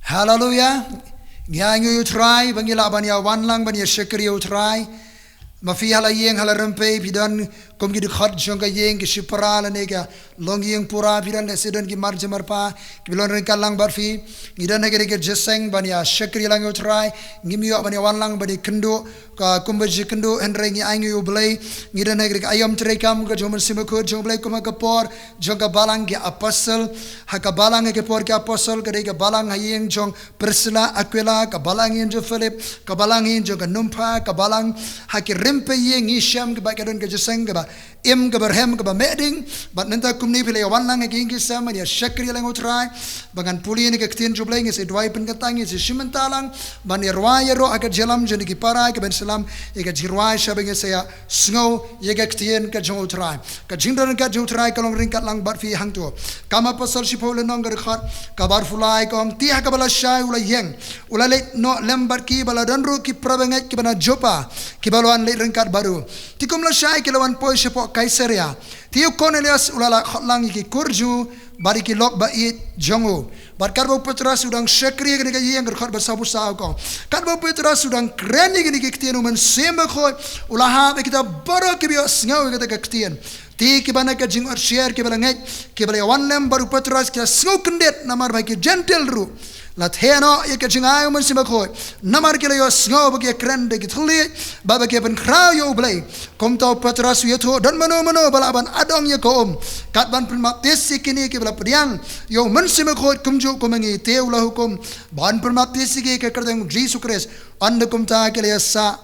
Hallelujah. Nyanyo utrai bangila banya wanlang banya syakri utrai. Mafi hala yeng hala rempe bidan kom gi khat jonga yeng ki shipara la nega long yeng pura bidan sedan ki marje marpa ki bilon ren kalang barfi ngidan nege ge jeseng banya syakri lang utrai ngimyo banya wanlang banya kendo ka kumbaji kendoendre ngi angi ublay ngidan nege ge ayam trekam ga jomen simako jonglay kuma ka por jonga balang ge apostle ha ka balang ge por ke apostle ge balang hayeng jong persela aquila ka balang yen jo philip ka balang yen jo ga numpa ka balang ha ki rempe yeng isham ke bakadon ke jeseng ke ba im ke berhem ke ba meding bat nenta kumni pile wanlang ke ingi sama ya syakri lang utrai bangan puli ni ke tin jublay ngi se dwai pen katangi se shimentalang ban yerwaya ro akat jelam jeni ki para ke ben salam ye ke jirwai shabeng se ya snow ye ke tin ke jong utrai ka jingdan ka jong utrai kalong ringkat lang bat fi hang tu kama pasal shipole nong gar khat ka bar fulai kom ti ha ka bala shai ula yeng ula le no lembar ki bala danru ki prabengat ki bana jopa ki balwan le ringkat baru tikum la shai ki lawan poi shepo Kaisaria tiu Cornelius ulala khotlang ki kurju bari ki lok ba it jongo bar karbo Petrus udang syakri ke yang gerkhot bersabu sao ko karbo Petrus udang kreni ke kitien umen sembe khoi ulaha be kita baro ki bio ngau ke ke kitien ti ki bana ke jing or share ki bala ngai ki bala wan lem baru Petrus ki sngau kendet namar ba ki gentle ru la theno ye ke jingai umen sembe khoi namar ki le yo ngau ba ki krende ki thuli ba ba ki ben krau yo blai kom tau Petrus ye tho dan mano bala ban adong ye ko kat ban permat tesi kini ki bala priang yo men sembe khoi kumju ko mengi te ulah hukum ban permat tesi ke kerdeng Jesus Christ and kum ta ke le sa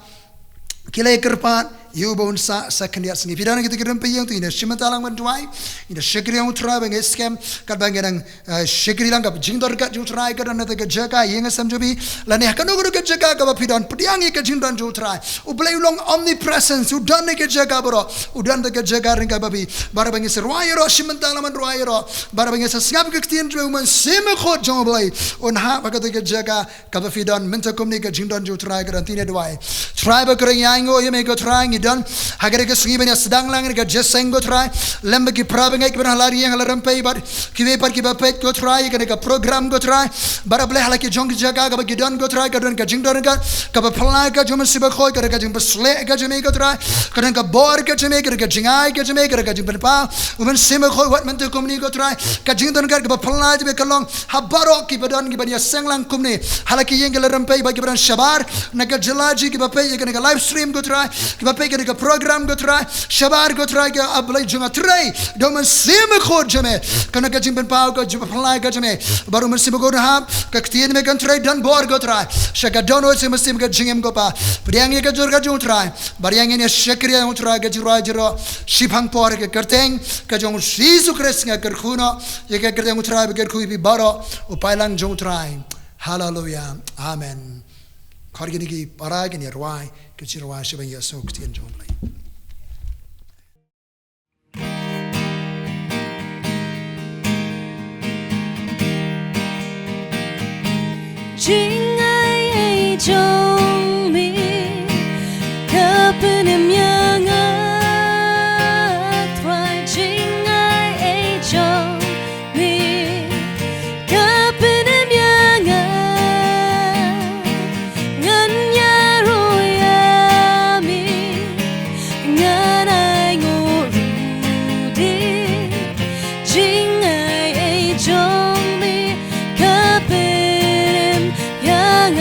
kile kerpat you bon sa kendiat sini pidana kita kirim peyang tu ina shimatalang bantuai ina syakri yang utrai bang scam kat bang yang syakri lang kap jingdor kat utrai kat anda ke jaga yang asam jobi lani akan ugur ke jaga kap pidan pediang ke jingdor utrai ublay long omnipresence udan ke jaga bro udan ke jaga ring kap babi bara bang serwai ro shimatalang man rwai ro bara bang sesngap ke tien tu man seme khot jong blay on ha bakat ke jaga kap pidan menta komni ke jingdor utrai kat antine dwai try ba kering yango ye me ko try dan agar ke sungi banya sedang lang ke jeseng go try lembe ki prabengai ke halari yang halaram pay bar ki ve par ki bapet go try ke program go try bara ble hala ki jong jaga ke gidan go try ke don ke jingdor ke ba phlai ke jom siba khoi ke jing basle ke jeme go try ke ka bor ke jeme ke jingai ke jeme ke jing pa umen sima khoi wat mente komni go try ke jingdor ke ba phlai be kalong habaro ki badan ki banya senglang komni hala ki yang halaram pay ba ki bran shabar na ke jelaji ki bapet ke live stream go try ki bapet ke program go try shabar go try ke ablai junga try domen seme khod jame kana ke jing ben pau ke jupa phlai ke jame baru mesti go ha ke tien me kan try dan bor go try shaka dono se mesti ke jingem go pa priang ke jor ga jung try bariang ne shakriya go try ke jira jiro shipang por ke kerteng ke jong Jesus Christ nga ker khuno ye ke kerteng go try ke khu bi baro upailang jong try hallelujah amen khorgini ki paragini rwai ke chirwa shibang yeso ktien jong lai Jing ai jong mi kapenem yang atwai jing ai jong mi kapenem yang ngan ya ro ya mi ngan ai ngo ru di jing ai jong mi kapenem yang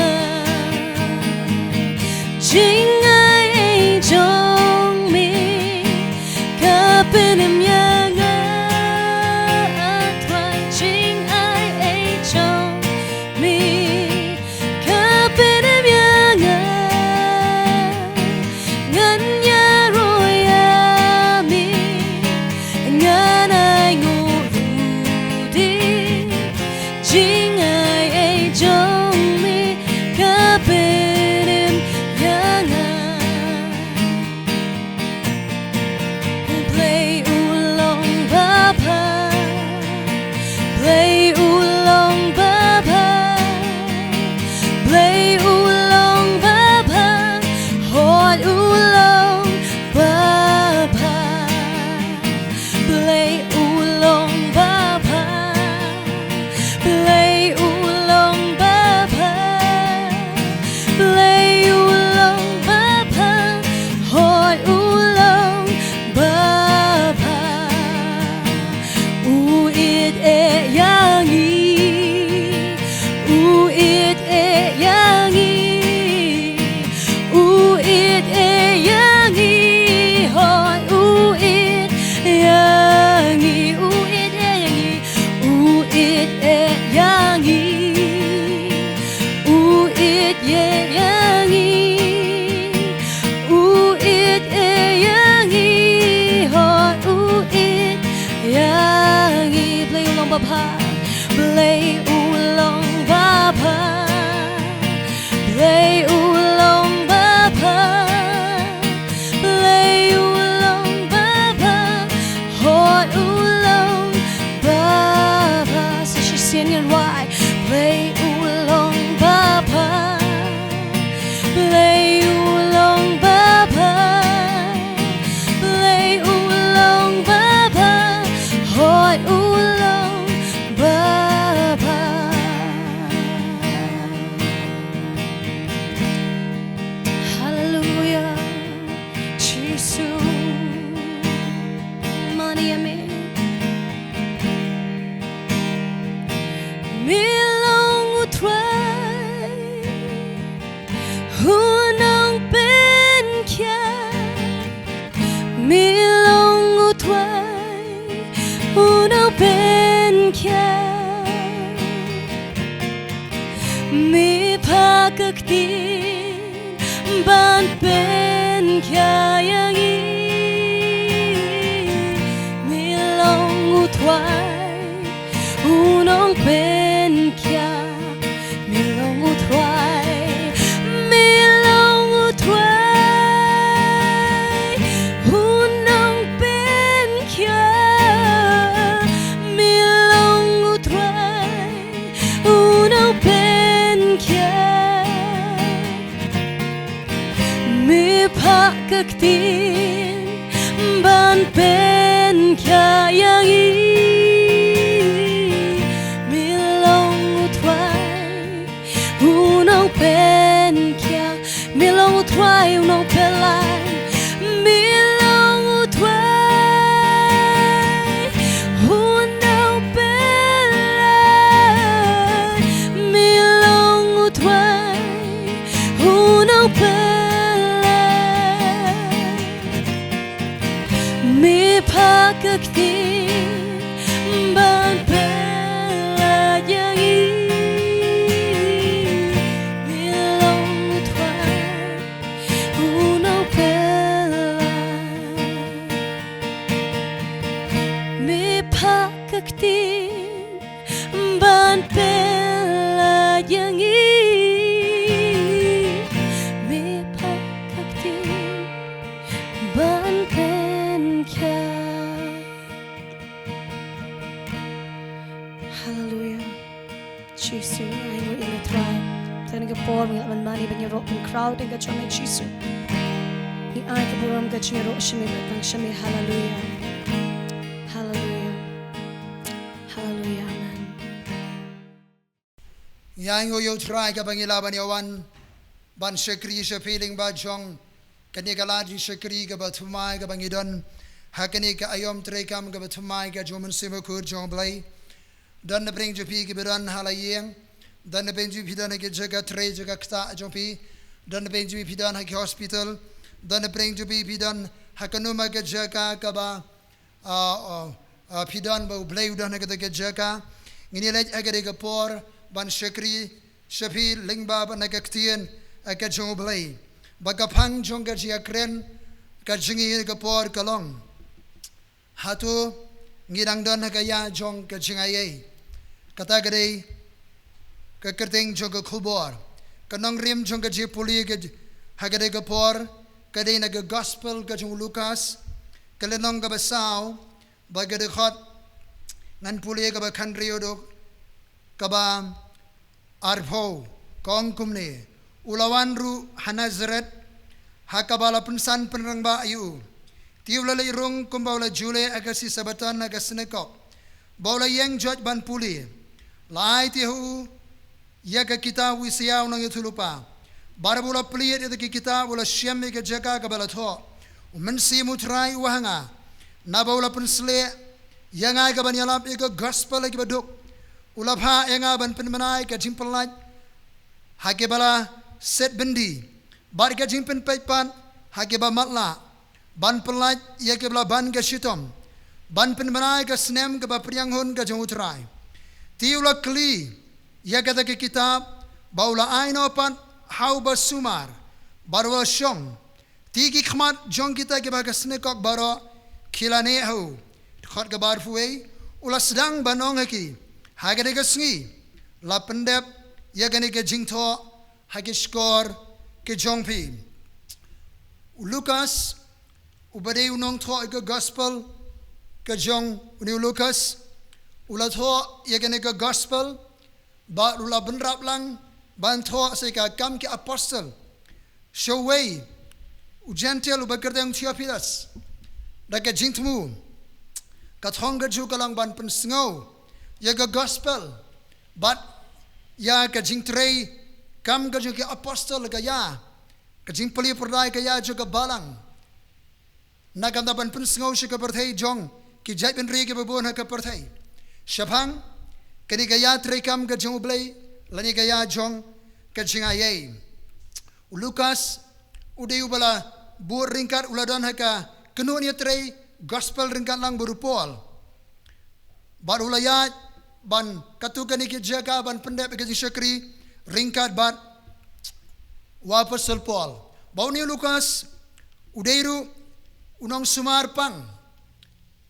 มีภาคตีบ้านเป็นแค่อย่างนี้มีลงอุทวายหูน้องเป็นแค่มีลงอุทวายมีลงอุทวายหูน้องเป็นแค่มีลงอุทวายหูน้องเป็นแค่มีพักตีบ้านเป็นแค่อย่างนี้มีลงอุทวายหูน้องเป็นแค่มีลงอุทวายหูน้องเป็นลายมีลงอุทวายหูน้องเป็นลายมีลงอุทวายหูน้องเป็นมีพักตีบ้านเป็นอย่างนี้มีลงอุทวายหูน้องเป็นมีพักตีบ้านเป็นอย่างนี้มีพักตีบ้านเป็นแค่ Hallelujah Jesus ay mo ilitry Tani ka por mga manmani ba niya ro ang crowd ang gachon ay Jesus Ni ay ka buram gachon niya ro shimi batang shimi Hallelujah Hallelujah Hallelujah Amen Yang yo try ka bangilaban yawan ban shekri shepiling ba jong kani kalaji shekri ka batumai ka bangidon hakani ka ayom trekam ka batumai ka jomen simakur jong blai dan na bring jupi ki beran halayeng dan na bring jupi dan ke jaga tre jaga kta jupi dan na bring jupi pidan ha hospital dan na bring jupi pidan hakanuma ke jaga ka ba pidan ba blai udan ke jaga ngini lej agade ka por ban shekri shepi lingba ban ka ktien ka jong blai bagapang jong ka jia kren ka jingi ka por kalong hatu ngidang don ka ya jong ka jingaye kata gade ka kerting jong ka khubor kanong rim jong ka ji puli ka hagade ka por kade na ka gospel ka jong Lucas kalenong ka basaw bagade khot ngan puli ka ba khandrio do ka ba arpho kong kumne ulawan ru hanazaret hakabala punsan penrang ba ayu tiula le rung kumbawla jule agasi sabatan agasnekok bawla yang joj ban puli lai ti hu ya ka kita wisiaw nang yutulupa barbula pliet ite kita wala syemme ka jaka ka bala tho mensi mutrai wahanga na bawla punsle yang ai ka ban yalap ika gospel ki baduk ulapha yang ban penmanai ka jimpelaj hake bala set bendi bar ka jimpen paipan hake ba matla ban pelaj ya ke bala ban ka shitom ban penmanai ka snem ka ba prianghon ka jongutrai tiula kli ya kata ke kitab baula aino pan hau basumar barwa shong tiki khmat jong kita ke ba ka snekok baro khilane hu khot ka bar fuei ula sedang banong haki hagade ka sngi la pendep ya gane ke jingtho hagi skor ke jongpi Lucas ubade unong tho ke gospel ke jong uni Lucas ula tho ya gane ke gospel ba ula benrap lang ban tho se ka kam ke apostle show way u gentle ubakerteng Theophilus da ke jingtmu ka thong ga ju kalang ban pen sngo ya ke gospel but ya ka jingtrei kam ka ju ke apostle ka ya ka jing pali perdai ka ya ju ka balang na kam da ban pen sngo shi ka perthei jong ki jai ben ri ke babon ha ka perthei shapang kani ka ya trei kam ka jong blai lani ka ya jong ka jinga ye Lucas udeu bala bur ringkat uladon ha ka kenu ni trei gospel ringkat lang berupol barulaya ban katukan iki jaga ban pendep ke syakri ringkat bat wa Apostle Paul bau ni Lukas udeiru unong sumar pang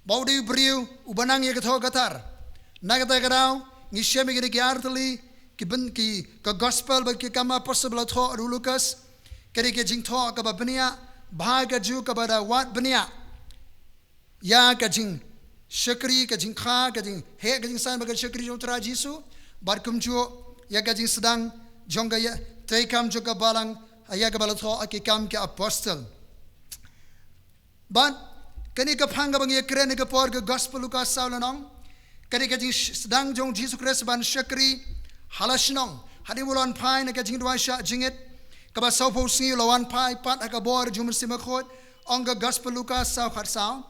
bau dei briu ubanang ye katho katar nagata kadau ngishemi gidi artli ki ka gospel ba ki kama possible tho ru Lukas kedi ke jing tho ka ba bania bhaga ju ka ba da wat bania ya ka jing syakri ka jing kha ka jing he ka jing san ba ka syakri jong tra Jisu bar kum ju ya ka jing sedang jong ga ya te kam ju ka balang ya ka bala tho ki kam ke apostle ban kani ka phanga bang ye kren ka por ka gospel Lukas saulanong kani ka jing sedang jong Jisu Christ ban syakri halasnong hadi bulan pai na ka jing dua sha jingit ka ba sau po si lawan pai pat ka bor jum sima khot ong ka gospel Lukas sau khat sau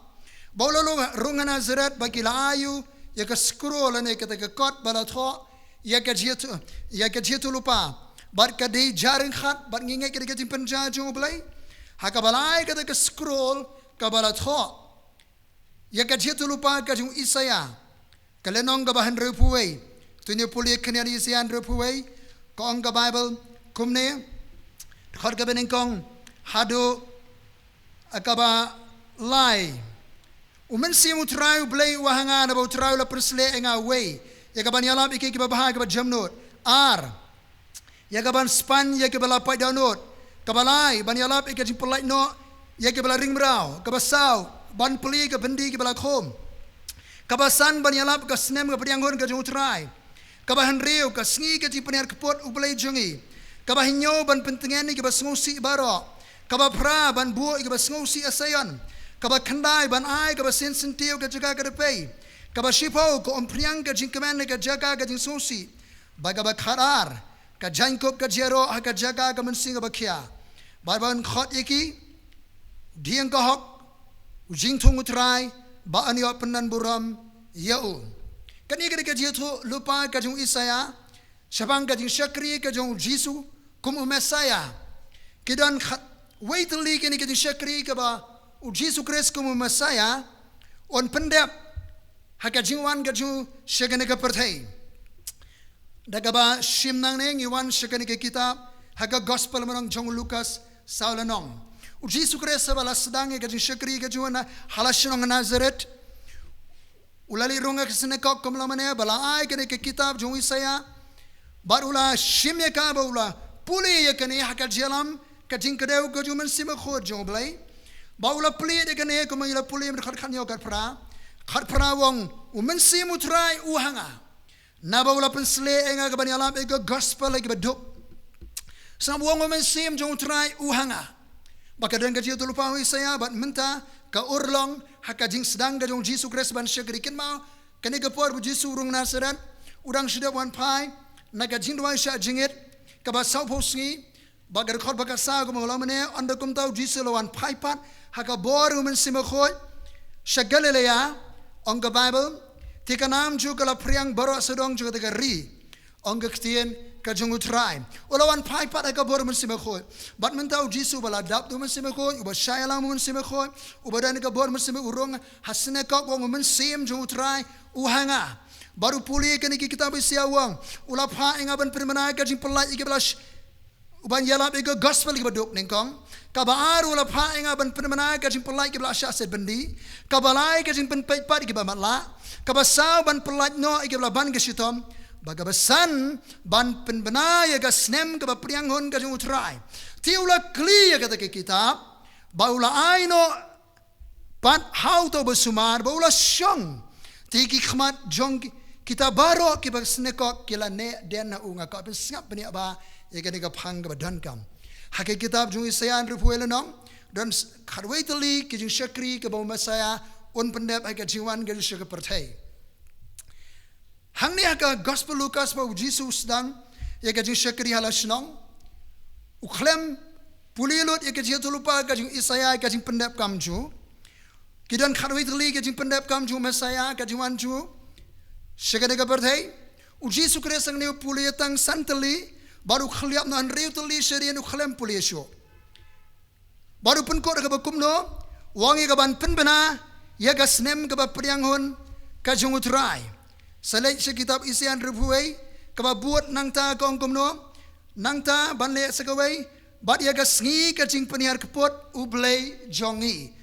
bolo runga Nazaret bagi layu ya ka scroll ne ka ka kot bala tho ya ka jitu lupa bar ka dei jaring khat bar nginge ka jing penja jung blai ha ka balai ka ka scroll ka bala tho ya ka jitu lupa ka jung Isaya ka lenong ka bahan repuwei tunya puli kenya Isaya repuwei ko ong ka Bible kumne khot ka bening kong hado akaba lai umen simu trau blai wahanga na bo trau la persle enga way ya ka ban yalap iki ka bahag ka jamnot ar ya ka ban span ya ka bala pai download ka balai ban yalap iki jing polai no ya ka bala ring brau ka basau ban puli ka bendi ka bala khom ka basan ban yalap ka snem ka priangon ka jung trai ka bahan riu ka sngi ka jing paniar kepot ublai jungi ka bahinyo ban pentengen ni ka basngusi baro ka ba pra ban buo ka basngusi asayan kaba khandai ban ai kaba sin sintiu ka jaga ka depei kaba shipo ko ompriang ka jingkaman ka jaga ka jingsusi baga ba kharar ka jankop ka jero ha ka jaga ka mensing ba khia barban khot iki diang ka hok jingthung utrai ba anyo penan buram yau kani ka jithu lupa ka jung Isaya shabang ka jing syakri ka jung Jisu kum Mesaya kidan waitli kani ka jing syakri ka ba Jisu Christ como Messiah on pendep haka jingwan gaju shagane ka perthai dagaba shimnang neng iwan shagane ka kitab haka gospel manong jong Lukas saulanong Jisu Christ bala sedang gaju shakri gaju na halashnong Nazaret ulali ronga kesene kok komlamane bala ai kane ka kitab jong Isaya barula shimya ka bula puli yakane haka jalam ka jingkadeu gaju men sima khod jong blai baula pli de kane ko mangila puli mer khat khanyo khat pra wong umen simu trai uhanga na baula pensle enga ka bani alam ego gospel like baduk sam wong umen sim jong trai uhanga baka den ka jitu lupa Isaya bat menta ka urlong haka jing sedang ga jong Jisu Christ ban syakri kin mau kane ka por bu Jisu rung Nazaret udang shida wan pai na ka jing dwa sha jingit ka ba sau posngi bagar khot baka sa ko mawla mane anda kum tau Jisu lawan pai pat haka bor umen sima khoi shagalelaya ong ka Bible tika nam ju kala priang baro sedong ju ka ri ong ka ktien ka jung utrai ulawan pai pat haka bor umen sima khoi bat mentau Jisu bala dap umen sima khoi uba shayala umen sima khoi uba dan ka bor umen sima urong hasne ka wong umen sim jung utrai uhanga baru puli ka ni kitab Isaya wang ula pha inga ban permana ka jing pelai ke belas uban yalap ego gospel ke baduk nengkong kabar ula pha inga ban permana ka jing pelai ke belas aset bendi kabalai ka jing pen pat ke bamatla kabasau ban pelai no ke belas ban ke sitom bagabasan ban penbena ya ga snem ke priang hon ka jing utrai ti ula kli ya kata ke kitab baula aino pat how to besumar baula syong ti ki khmat jong kita baro ke basneko kila ne den unga ka besngap bani ba ya ga phang ga dan kam hakai kitab jung Isaya repuela nong dan kharwaitali ke jing syakri ke ba Mesaya on pendep ai ka jiwan ga syaka perthai hang ni ka gospel Lukas ba Jesus dan ya ka jing syakri halasnong ukhlem pulilot ya ka jing lupa ka jing Isaya ka jing pendep kam ju kidan kharwaitali ke jing pendep kam ju Mesaya ka jiwan ju syaka ga perthai Jesus Christ ang ne puliyatang santali baru khliap nan reutali serian ukhlem pulisyo baru pun ko ga bakum no wangi ga ban penbena ya ga snem ga priang hon ka jung utrai salai se kitab Isaya repuai ka buat nang ta kong kum no nangta banle sekawai bat yaga sngi ka jing paniar kepot ublei jongi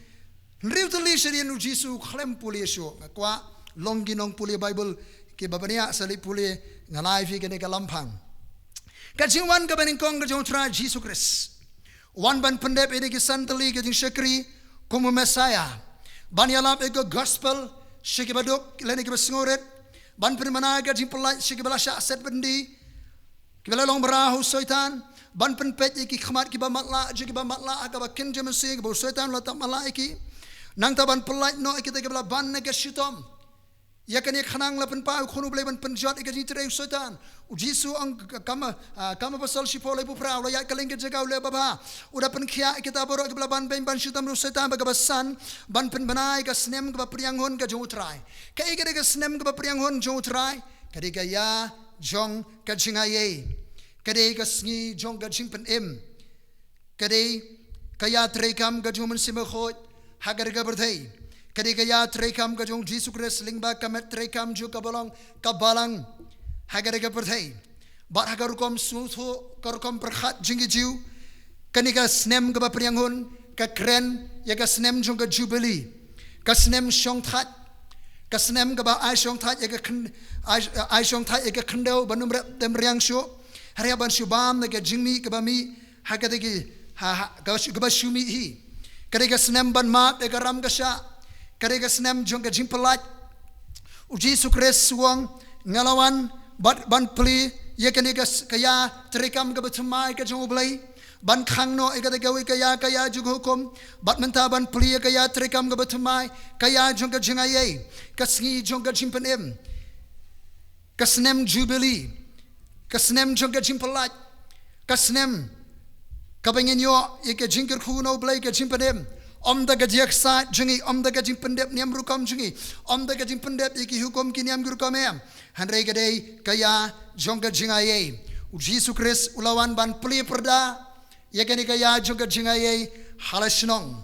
riu tuli serian Jisu klem puli syo kwa longgi nong puli Bible ke babania sali puli ngalai fi ke ka lampang ka jing wan ka baning kong ka jong tra Jisu Christ wan ban pendep ini ke santali ke jing syakri komu Messiah ban yalap ego gospel syaki baduk lene ke besngoret ban permana ka jing pelai syaki balasya set bendi kibala long berahu syaitan ban pen pet iki khmat ki ba matla je ki ba matla ka ba kin je mesi ki bo syaitan la ta mala iki nang ta ban pelai no iki te kibala ban ne ke shitom ya kan ek khanang la pen pa khonu ble ban pen jot iki ji tre syaitan u Jisu ang kama pasal sipo le bu pra la ya kaling ke jagau le baba uda pen khia kita boro ki bala ban ben ban shitom ru syaitan ba ka basan ban pen banai ka snem ka priang hon ka jo trai ka iki ka snem ka priang hon jo trai ka di ka ya jong ka jingaye kadai ka sngi jong ka jing pen em kadai kaya trekam ka jong sima khot hagar ka berthai kadai kaya trekam ka jong Jisu Christ lingba kamet trekam ju ka balang hagar ka berthai bar hagar kom sutho kar kom perkhat jingi jiu kani ka snem ka prianghun ka kren ya ka snem jong ka jubilee ka snem shong that ka snem ka ba ai shong that ya ka ai shong that ya ka khndau banum dem riang sho hari aban shubam ke jingmi ke bami hakate ki ka ba shumi hi kare ka snem ban mat ke ram ka sha kare ka snem jong ka jingpalat u Jisu Christ suang ngalawan ban pli ye kani ka kaya trekam ka bathmai ka jong blai ban khangno e ka gawi kaya jug hukum bat menta ban pli kaya trekam ka bathmai kaya jong ka jingaye ka sngi jong ka jingpanem ka snem jubilee kasnem jong ka jimpelat kasnem kabengin yo ike jingker khuno blai ka jimpadem om da ka jaksa jingi om da ka jimpendep niam rukam jingi om da ka jimpendep iki hukum ki niam rukam em hanrei ka dei kaya jong ka jingaye u Jisu Christ ulawan ban pli perda ye ka ni kaya jong ka jingaye halashnong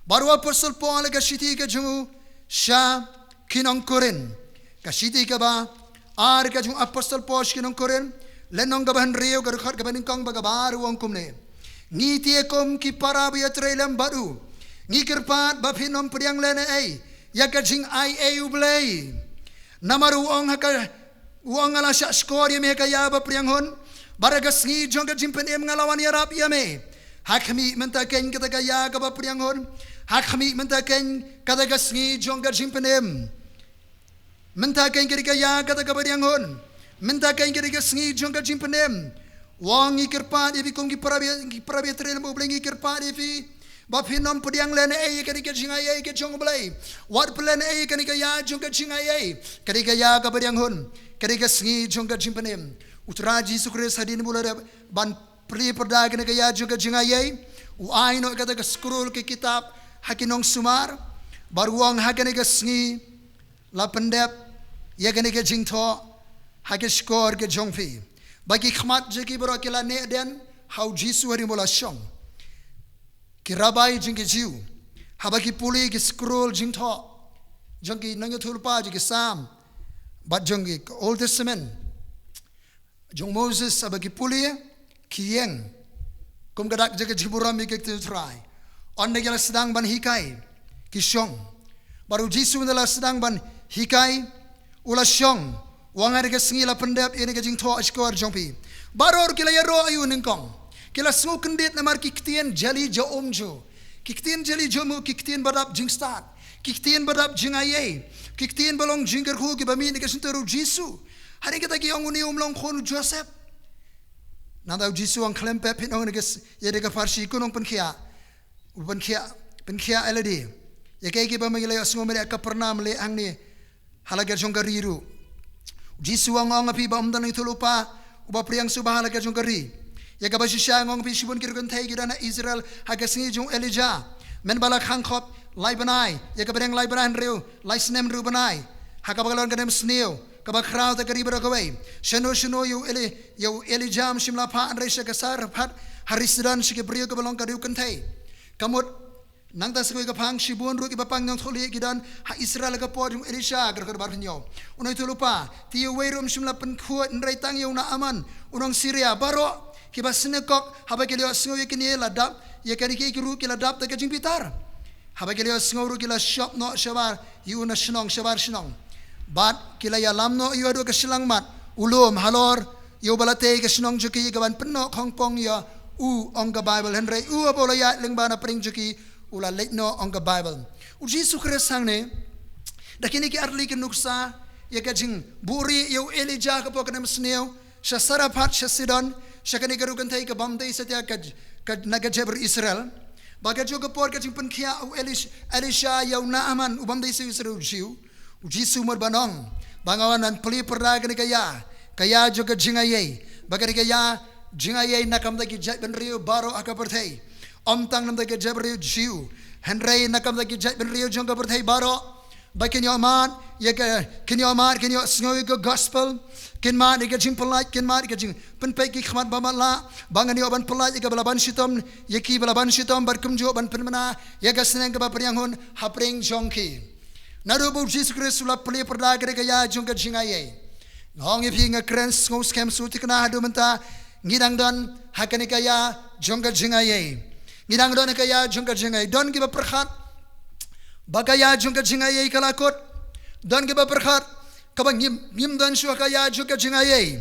baru apostle Paul ka shiti ka jungu sha kinong korin ka shiti ka ba ar ka jung apostle Paul kinong korin lenong ka ban rio ka khat ka ban kong ba ka baru ang kumne ngi tie kom ki para bi atrelam baru ngi kerpat ba phinom priang lene ai ya ka jing ai e ublei namaru ong haka uang ala sha skor ye me ka ya ba priang hon baragas ngi jong ka jimpen em ngalawan ya rap ya me hakmi menta ken ka ka ya ka ba priang hon hakmi menta ken ka ka ngi jong ka jimpen em menta ken ka ya ka ka priang hon minta kain kiri ke sngi jong ka jimpenem wang ikirpa di kong ki parabi tren mo blengi ikirpa di ba phinom pudiang len e kiri ke jinga ye ke jong blai wat plan e kiri ke ya jong ka jinga ye kiri ke ya ka bariang hun kiri ke sngi jong ka jimpenem utra Jisu Christ hadin mulai ban pri perda kiri ke ya jong ka jinga ye u ai no kata ke scroll ke kitab hakinong sumar baruang hakene ke sngi la pendep ye kiri ke jingtho hake skor ke jongfi bagi khmat jeki bro kila ne den how Jisu hari mola shong ki rabai jingi jiu habaki puli ki scroll jingtho jongi nang thulpa jeki sam bat jongi Old Testament jong Moses abaki puli kiyeng kum gadak jeki jiburam ke try on ne gela sedang ban hikai ki shong baru Jisu ndala sedang ban hikai ula shong wangar ke singi la pendep ini ke jing tho askor jongpi baror kila ya ro ayu ningkong kila sungu kendit namar kiktien jali jo omjo kiktien jali jomu kiktien badap jing start kiktien badap jing aye kiktien balong jingker khu ki bami ni ke sinteru Jisu hari kita ki onguni umlong khonu Joseph nanda Jisu ang klempe pinong ni ke ye de ka farsi kunong penkhia eladi ye ke ki bami le sungu mere ka pernam le ang ni halaga jongariru Jisu ang api ba umdan itu lupa uba priang subahala ka jongkari ya ka basisya ang api sibun kirkan thai gidana Israel hagasngi jong Elijah men balak hangkhop lai banai ya ka bereng lai banan reu lai snem ru banai hakabagalon kanem sneo ka ba kraw ta kari bro kawai shano yu Elijah shimla pha an resha ka sar phat harisdan shike brio ka balong ka riu kan thai kamut nang ta sekoi ka phang sibun ru ki bapang nang tholi gidan ha Israel ka por jung Elisha gar bar phnyo unoi tu lupa ti weirum shimla pen khuat nrai tang yo na aman unong Syria baro kiba sinekok haba kelio sngo yekini ladap yekani ki ru kiladap ta kajing pitar haba kelio sngo ru kila shop no shabar yuna shnong shabar shnong bat kila ya lamno yu adu ka silang mat ulum halor yu balate ka shnong juki gaban penno hongkong ya ongga Bible henry abola ya lengbana pring juki ula letno ongga Bible Jesus Christ sangne dakini ki arli ki nuksa ya kajing buri yu Elijah ka pokanam sneo sha saraphat sha sidon sha kani garu kan thai ka bamdei satya ka naga jabr Israel baga jo ka por kajing penkhia Elisha yu Naaman ubamdei se Israel jiu Jesus mar banong bangawan an peli perda kani kaya jo ka jingaye baga kaya jingaye nakam da ki jai ben rio baro akaperthai omtang nam da ki jabr jiu henry nakam da ki jai ben rio jong ka perthai baro bakin yo man ye kin yo sngoy go gospel kin man ye jing polite kin man ye jing penpe ki khmat bamala bangan yo ban polite ye balaban shitom ye ki balaban shitom barkum jo ban penmana ye gasneng ka priang hon hapring jongki narubu Jesus Christ la pli perda gre ya jong ka jingaye ngong ye pinga krens ngos kem su tikna hadu menta ngidang don hakani ka ya jong ka jingaye ngidang don ka ya jong ka jingaye don ki ba perkhat bagaya jungka jingaye kalakot don ke baperkhat kabang yim don shua kaya jungka jingaye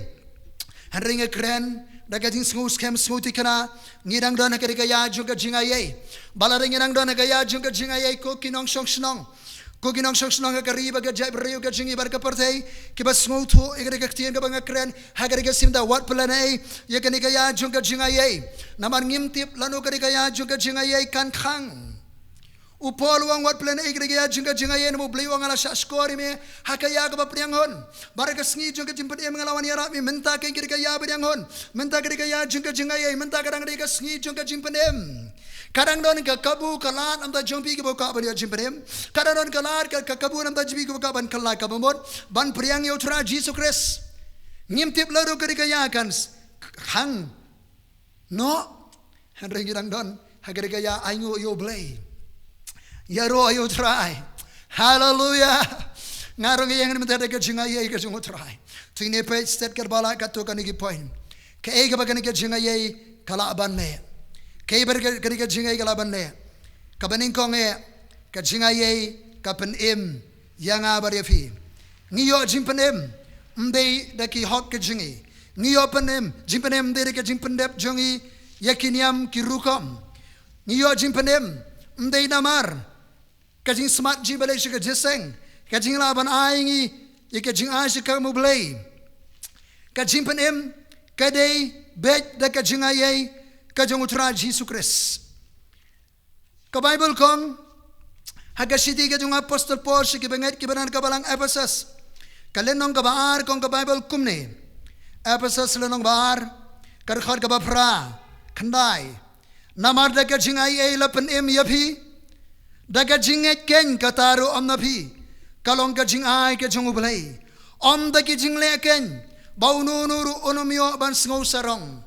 hanringe kren daga jing sngus kem smuti kana ngirang don ka kaya jungka jingaye balaring ngirang don kaya jungka jingaye ko kinong shong shnong ka riba ga jai brio ga jingi bar ka perthei ke bas smutu igre ka tien ka bang kren hagar ga simda wat planai ye ka kaya jungka jingaye namar ngim tip lanu ka kaya jungka jingaye kan khang upol wang wat plan igreya jingga jingaye mo blei wang ala shashkori me hakaya ka priang hon baraka sngi jingga jimpat em ngalawan yara me menta ka igreya priang hon menta ka igreya jingga jingaye menta ka rang ka sngi jingga jimpat em kadang don ka kabu kalat am ta jompi ka boka ban jimpat em kadang don kalat ka kabu am ta jibi ka boka ban kala ka bomot ban priang yo tra Jesus Christ ngimtip laru ka igreya kan hang no handreng girang don hagreya ayu yo blei Yaro ayo try. Hallelujah. Ngarong yang ni mentera ke jingaye ke jungu try. Tine pe stet ker bala ka to kan ki point. Ke e ka bagan ke jingaye kala ban ne. Ke ber ke jingaye kala ban ne. Ka baning kong e ka jingaye ka pen em yang abar ye fi. Ngiyo jimpen em mbe da ki hok ke jingi. Ngiyo pen em jimpen em de ke jimpen dep jongi yakiniam ki rukom. Ngiyo jimpen em mbe namar kajing smart ji balai shika jeseng kajing laban aingi ye kajing ashika mublay kajing penem kadai bet da kajing ayai kajing utra Jesus Christ ka Bible kong hagashiti kajing apostol Paul shiki bengat kibanan kabalang Ephesus kalenong kabaar kong ka Bible kumne Ephesus lenong baar karkhar ka bapra khandai namar da kajing ayai lapen em yapi daga jinget ken kataru om nabi kalong ka jing ai ke jong ublai om da ki jing le ken bau nu nuru onomio ban sngo sarong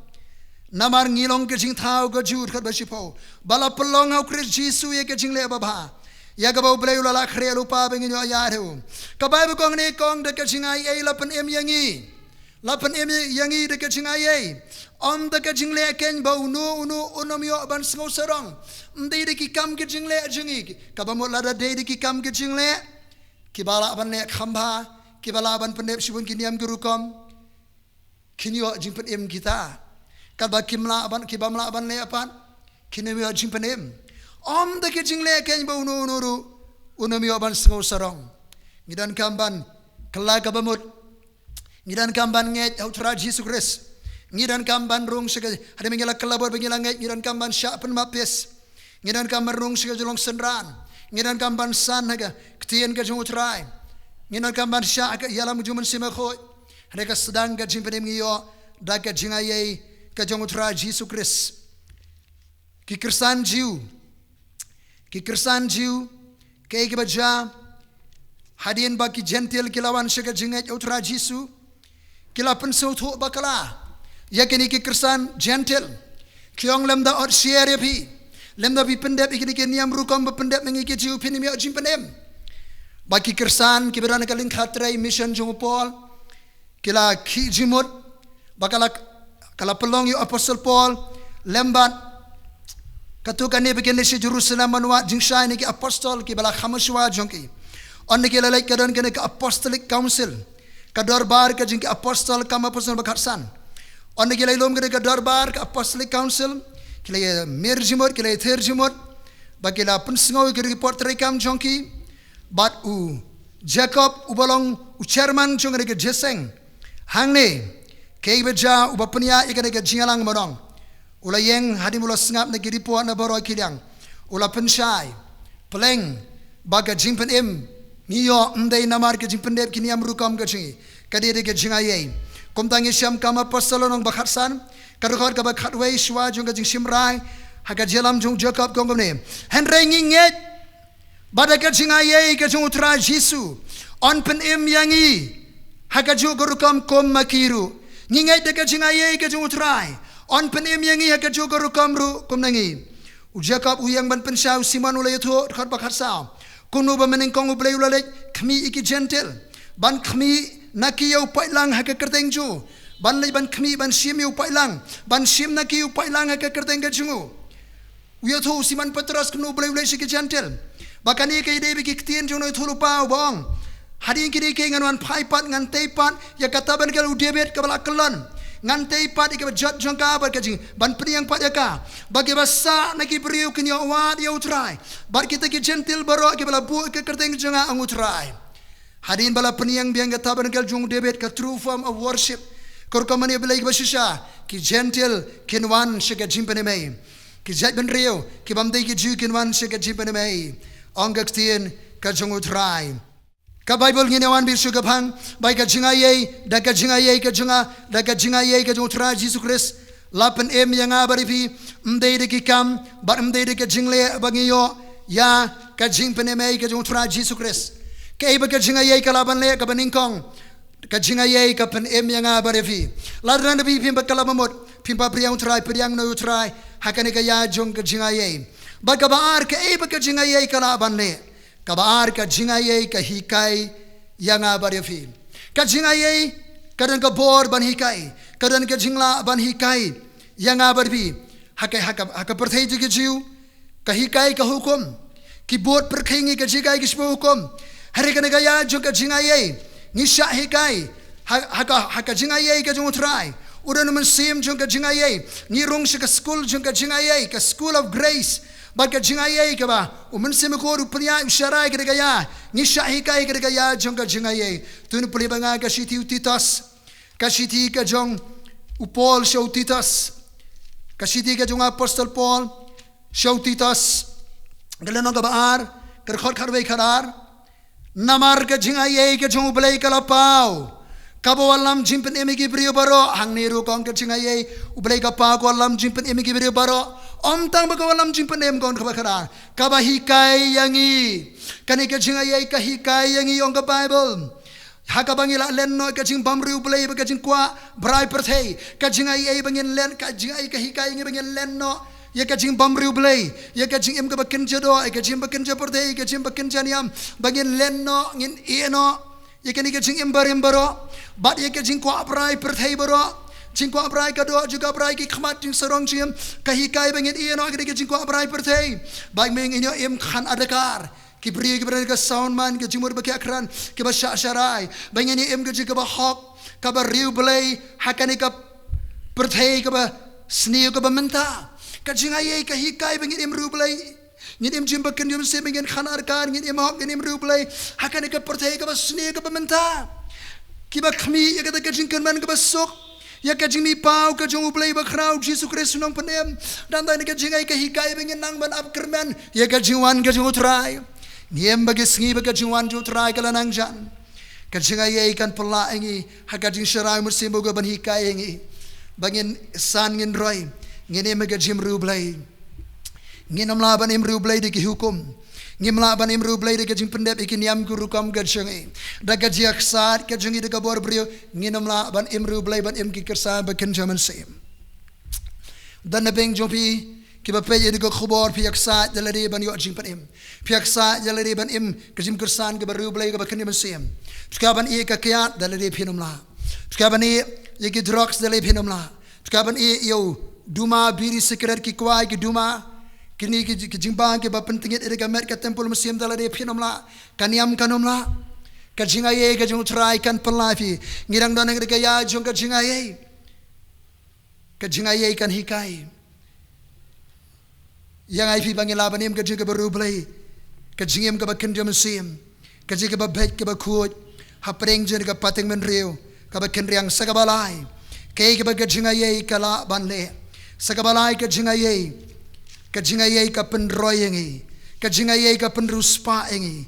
namar ngilong ke jing thau ka jur khat basipo bala pelong au Christ Jesus ye ke jing le baba ya ka bau blai la khre lupa bengin yo ya ru ka bai kong ne kong da ka jing ai la pen em yangi lapan em yangi de ke jing ai om da ka jing le ken bau nu onomio ban sngo sarong mdei de ki kam ke jingle jingi kabamot lada de ki kam ke jingle kibala ban le khamba kibala ban pendep shibun kiniam gurukom kinyo jimpen em kita kalba kimla ban kibamla ban le apan kinyo jimpen em om de ke jingle ken bau nuru unomio ban sngo sarong ngidan kamban kala kabamot ngidan kamban nget autra Jesus Christ ngidan kamban rung sega ada mengela kelabor bengela nget ngidan kamban sya pen mapes ngidan kamban rung sega jolong senran ngidan kamban san haga ktien ka jungu trai ngidan kamban sya ka yala mujuman sima khoi reka sedang ka jimpenem ngiyo da ka jingaye ka jungu trai Jesus Christ ki kersan jiu ke ke baja hadien baki gentil kilawan sega jingat utra Jesus kila pensau thu bakala yakini ki kersan gentil kiong lemda ot share pi lemda bi pendep ikini ke niam rukom pendep mengi ke jiu pini mi jim pendem baki kersan kiberana kaling khatre mission jung pol kila ki jimut bakala kala pelong yu Apostle Paul lembat katukan ni bikin si Jerusalem manwa jingsai ni ki apostol ki bala khamaswa jongki on ki lalai kadon ki apostolic council ka darbar ka jingki apostol kam apostol bakharsan on ki lailom ki darbar ka apostolic council ki lay merjimot ki lay therjimot bakila pensngau ki report rekam jongki bat u Jacob ubalong u chairman jong ki jeseng hangne kei beja u bapnia ikane ki jingalang modong ula yeng hadi mula sengap na ki report na baro kilyang ula pensyai peleng baga jingpen im niyo ndai namar ke jingpen dep kini am rukam ke jingi kadire ke jingaye komtangi syam kama pasalonong bakharsan kadukar ka bakhatwei shwa jong ke jing simrai haga jelam jong Jacob gongomne henre nginget badaka jingaye ke jong utra Jisu on pen im yangi haga jo gorukam kom makiru nginget de ke jingaye ke jong utrai on pen im yangi haga jo gorukam ru kom nangi u Jacob u yang ban pensau siman ulay tho khat bakharsau kunu ba mening kong ublay ulale khmi iki gentle ban khmi nakiyo pailang haga kerteng ju ban lay ban khmi ban sim yu pailang ban sim nakiyo pailang haga kerteng ga jungu uya tho siman Petros kunu ublay ulay iki gentle bakani ke ide biki ktien jono thulu pau bong hari kini ke ngan wan phaipat ngan teipat ya kata ban gal udebet ka bala kelon ngan teipat ke jat jongka bar ka jing ban priang pat ya ka bagi basa naki priu kini awat ya utrai bar kita ki gentil baro ke bala bu ke kerteng jonga angutrai hadin bala peniang biang kata ban gal jong debet ka true form of worship kor kamani belai basisha ki gentil kinwan shika jimpene mai ki jat ben rio ki bamdei ki ju kinwan shika jimpene mai onggak tien ka jong utrai ka Bible ngine wan bi suga phang bai ka jingaye da ka jingaye ka junga da ka jingaye ka jong utrai Jesus Christ lapen em yanga bari pi mdei de ki kam bar mdei de ka jingle bangiyo ya ka jingpene mai ka jong utrai Jesus Christ ke ba ka jingaye ka laban le ka baningkong ka jingaye ka pen em yanga bari pi ladran bi pim ba kala mamot pim pa priang utrai priang no utrai hakane ka ya jong ka jingaye ba ka baar ka ba ka jingaye ka laban le kabar ka jingaye ka hikai yanga barifi ka jingaye kadan ka bor ban hikai kadan ka jingla ban hikai yanga barifi haka perthai ji jiu ka hikai ka hukum ki bor perkhingi ka jigai ki hukum hari kana ga ya jo ka jingaye nisha hikai haka jingaye ka jungutrai udan man sim jo ka jingaye ni rong ka school jo ka jingaye ka school of grace Baka jingaye ka ba umun se ko rupiah usharai ka gaya ni shahi kai ka gaya jongka jingaye tun puli banga ka shiti utitas ka shiti ka jong upol shautitas ka shiti ka jong Apostle Paul shautitas galano ka baar ka khot kharbe kharar namar ka jingaye ka jong ublai ka lapau kabo alam jimpen emi ki brio baro hang niru kong ka jingaye ublai ka pa ko alam jimpen emi ki brio baro om tang bago alam jimpen em kon khabakara kabahi kai yangi kani ka jingaye ka hikai yangi ong ka Bible hakabangila lenno ka jing bamri ublai ba ka jing kwa brai perthei ka jingaye bangin len ka jingaye ka hikai yangi bangin lenno ya ka jing bamri ublai ya ka jing em ka bakin jado ka jing bakin japerthei ka jing bakin janiam bangin lenno ngin eno ya kani ka jing embarim baro bat ya ka jing kwa brai perthei baro jingko abrai ka do juga abrai ki khmat jing sarong jim kahikai bangin ieno agde ke jingko abrai perthei baik meng inyo em khan adakar ki bri ki bra ka sound man ke jimur ba akran ke ba sharai bangin em ke jiga ba hok ka ba riu blai hakani ka perthei ka ba sni ka ba menta ka jingai kahikai bangin em riu blai ngin em jim ba ken yum se bangin khan adakar ngin em hok ngin em riu blai hakani ka perthei ka ba sni ka ba menta ki ba khmi ya ka jing kan man ka ba sok ya ka jing mi pau ka jong ublai ba khrau Jesus Christ nong panem dan dan ka jingai ka hikai bengin nang ban ap kerman ya ka jingwan ka jing utrai niem bagi sngi ba ka jingwan ju utrai kala nang jan ka jingai ai kan pala ngi ha ka jing sharai mursim ba ban hikai ngi bangin san ngin roi ngin em ka jim rublai ngin am la ban em rublai de ki hukum ngimla ban im rublai de jing pendep ikin yam guru kam gadjungi daga jiak sat ka jungi de bor brio nginamla ban im rublai ban im ki kersa ba ken jaman sim dan na beng jopi ki ba pe de ko khobor pi aksat de lari ban yo jing pan im pi aksat de lari ban im ka jim kersan ka ba rublai ka ba ken jaman sim ska ban e ka kyat de lari phinamla ska ban e ye ki drugs de lari phinamla Kaban yo duma biri sekret ki kwai ki duma kini ki jimbang ki ba pentingit ere gamet ka tempul musim dala de phinomla kaniam kanomla ka jingaye ka jung try kan pelafi ngirang don ngre ya jung ka jingaye kan hikai yang ai fi bangila banim ka jinga baru play ka jingem ka ba kenjam musim ka jinga ba bet ka ba khut ha preng jen ka pating men riu ka ba kenriang sagabalai kay ka ba ka jingaye kala banle sagabalai ka jingaye ka penroy ingi ka jingaye ka penruspa ingi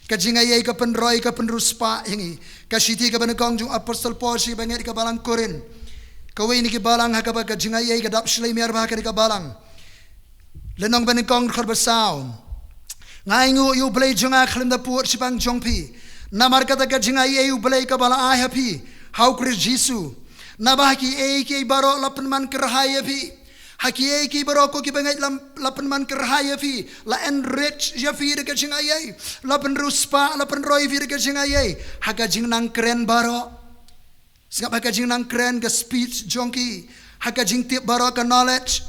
ka jingaye ka penroy ka penruspa ingi ka shiti ka banakong jung apostol Paul si banget ka balang Korin ka we ni ki balang ha ka ba ka jingaye ka dap shlei mer ba ka balang lenong banakong khar basau ngai ngu yu blai junga khlim da pur sipang jongpi namar ka ta ka jingaye yu blai ka bala ai happy how Chris Jesus nabaki ki baro lapan man kerhaya pi haki ki baro ko ki bangai lapan man kerhaya pi la enrich ya fi de kaching ayai lapan ruspa lapan roi fi de kaching ayai haka jing nang keren baro singap haka jing nang keren ka speech jonki haka jing tip baro ka knowledge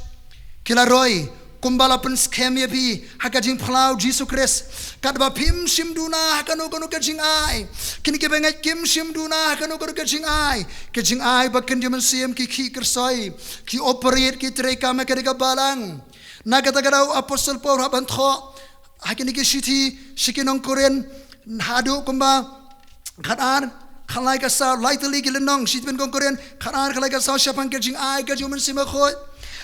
kila roi kumbala pen scam ya pi haka jing plau Jesus Christ kadba pim sim duna haka no kono kaching ai kini ke bangai kim sim duna haka no kono kaching ai bakan dia mensiam ki kersoi ki operate ki treka me ka balang na kata kada apostol Paul haban tho haka ni ki shiti shikinong Koren hadu kumba khadan khalai ka sa lightly ki lenong shitben kong Koren khadan khalai ka sa syapang kaching ai ka jumen sim khoi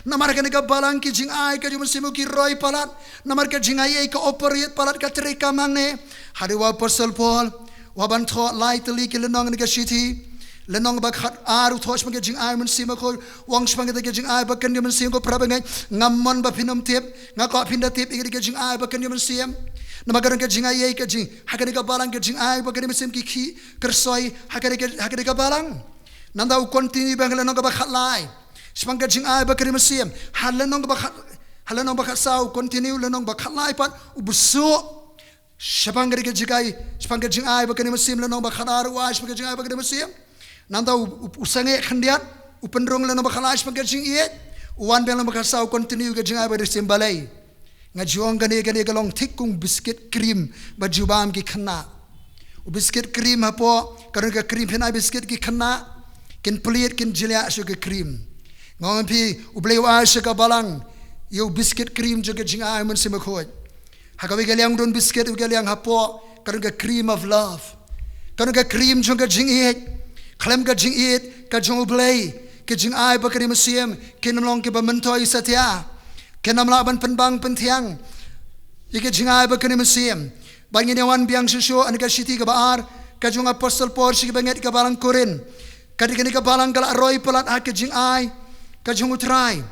namar ka nika balang ki jing ai ka jumen simu ki roi palat namar ka jing ai ka operate palat ka treka mangne hadu apostol Paul waban tho lightly ki lenong nika shiti lenong ba khat aru thosh ma ke jing ai mun sima ko wang spang ke jing ai ba kan dia mun sim ko prabangai ngamon ba phinom tip ngako phinda tip igi ke jing ai ba kan dia mun sim namagaran ke jing ai ke jing hakani ka balang ke jing ai ba kan dia mun sim ki kersoi hakani ka balang nanda u continue bang lenong ba khat lai spang ke jing ai ba kan dia mun sim halenong ba khat sau continue lenong ba khat lai pat ubusu Shapangari ke jigai, shapangari jing ai bakani musim lenong bakhanar wa shapangari jing ai bakani musim. Nanda usange khandiat upenrong lenong bakhalar shapangari jing iet. Uwan beng lenong bakhasau continue ke jing ai bakani musim balai. Ngajuang gani galong tikung biscuit cream bajubam ki khana. Biscuit cream hapo karena ke cream pina biscuit ki khana kin pelit kin jilia shu ke cream. Ngong pi ublei wa shaka balang yo biscuit cream juga jing ai musim khoi. Hakawi galiang don biscuit galiang hapo karena cream of love karena cream juga jing it klaim ka jing it ka jong blay ke jing ai bakari musim kinamlong ke bamantoi satya kinamla ban penbang pentiang ike jing ai bakari musim bangin yawan biang susu an ka shiti ka baar ka jong apostol Paul shi banget ka balang Korin kadikani ka balang kala roi pelat ke jing ai ka jong utrai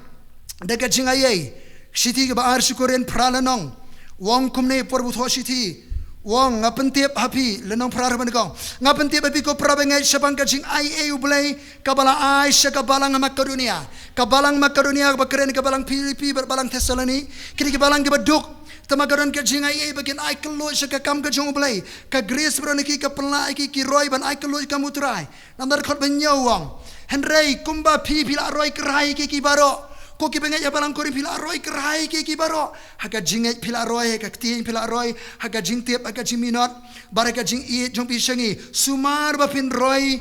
de ka jing ai shiti ka baar shi Korin pralanong wong kumne porbu thoshiti wong ngapentip happy lenong praraban kong ngapentip happy ko prabengai syabang kajing ai eu blai kabala ai syakabalang Makedonia kabalang Makedonia bakeren kabalang Filipi berbalang Tesaloni kini kabalang ke baduk tamagaran kajing ai bagian ai kelo syakam kajong blai ka Greece beroniki ka pelai ki roi ban ai kelo kamutrai nandar khot benyawang henrei kumba pi pila roi krai ki baro ko ki bengai balang Korin pila roi kerai ki baro haka jingai pila roi haka tin pila roi haka jingtip haka jiminot baraka jing i jong pi shangi sumar ba pin roi